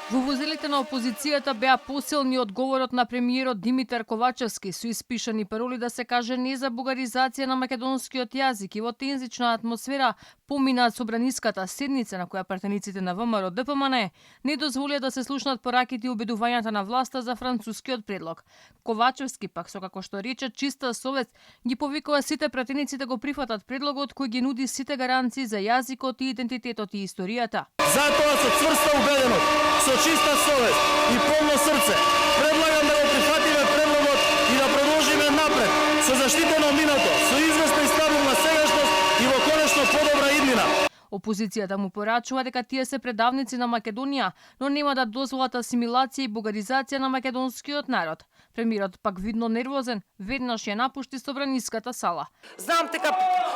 Вувузелите на опозицијата беа посилни од говорот на премиерот Димитар Ковачевски со испишани пароли да се каже не за бугаризација на македонскиот јазик и во тензична атмосфера поминаат собраниската седница на која пратениците на ВМРО ДПМН не дозволија да се слушнат пораките и убедувањата на власта за францускиот предлог. Ковачевски пак со како што рече чиста совест ги повикува сите пратеници да го прифатат предлогот кој ги нуди сите гаранции за јазикот и идентитетот и историјата. Затоа со цврста убеденост, со чиста совест и полно срце предлагам да го прифатиме предлогот и да продолжиме напред со заштитено минато, со известна и стабилна сегашност и во конечно подобра иднина. Опозицијата му порачува дека тие се предавници на Македонија, но нема да дозволат асимилација и бугаризација на македонскиот народ. Премиерот пак видно нервозен, веднаш ја напушти собраниската сала. Знам дека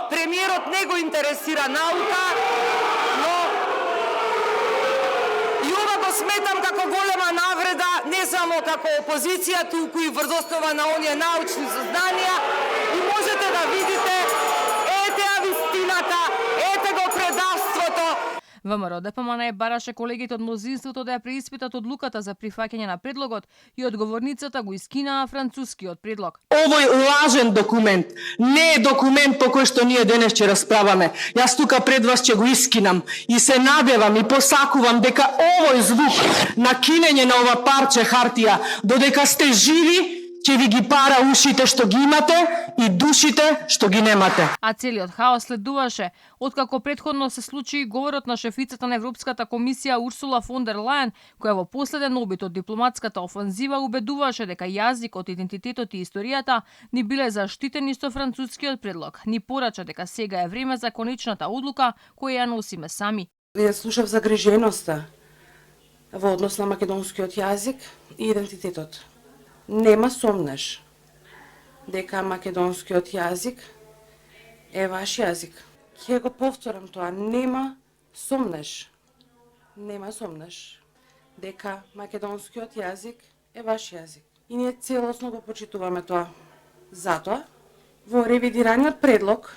премиерот не го интересира наука, но и ова го сметам како голема навреда, не само како опозиција, туку и врз основа на оние научни сознанија. И можете да видите, ете ја вистината, ете го предавството. ВМРО ДПМН бараше колегите од мнозинството да ја преиспитат одлуката за прифаќање на предлогот и одговорницата го искинаа францускиот предлог. Овој лажен документ не е документ по кој што ние денес ќе расправаме. Јас тука пред вас ќе го искинам и се надевам и посакувам дека овој звук на кинење на ова парче хартија, додека сте живи, ќе ви ги пара ушите што ги имате и душите што ги немате. А целиот хаос следуваше, откако претходно се случи говорот на шефицата на Европската комисија Урсула фон дер Лајен, која во последен обид од дипломатската офанзива убедуваше дека јазикот, идентитетот и историјата ни биле заштитени со францускиот предлог. Ни порача дека сега е време за конечната одлука која ја носиме сами. Ја слушав загриженоста во однос на македонскиот јазик и идентитетот. Нема сомнеш дека македонскиот јазик е ваш јазик. Ќе го повторам тоа, нема сомнеш дека македонскиот јазик е ваш јазик. И ние целосно го почитуваме тоа. Затоа, во ревидираниот предлог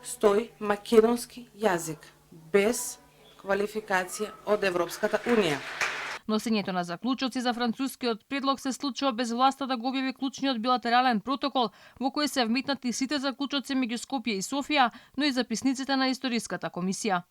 стои македонски јазик, без квалификација од Европската Унија. Носењето на заклучоци за францускиот предлог се случува без власта да го објави клучниот билатерален протокол во кој се вметнати сите заклучоци меѓу Скопје и Софија, но и записниците на историската комисија.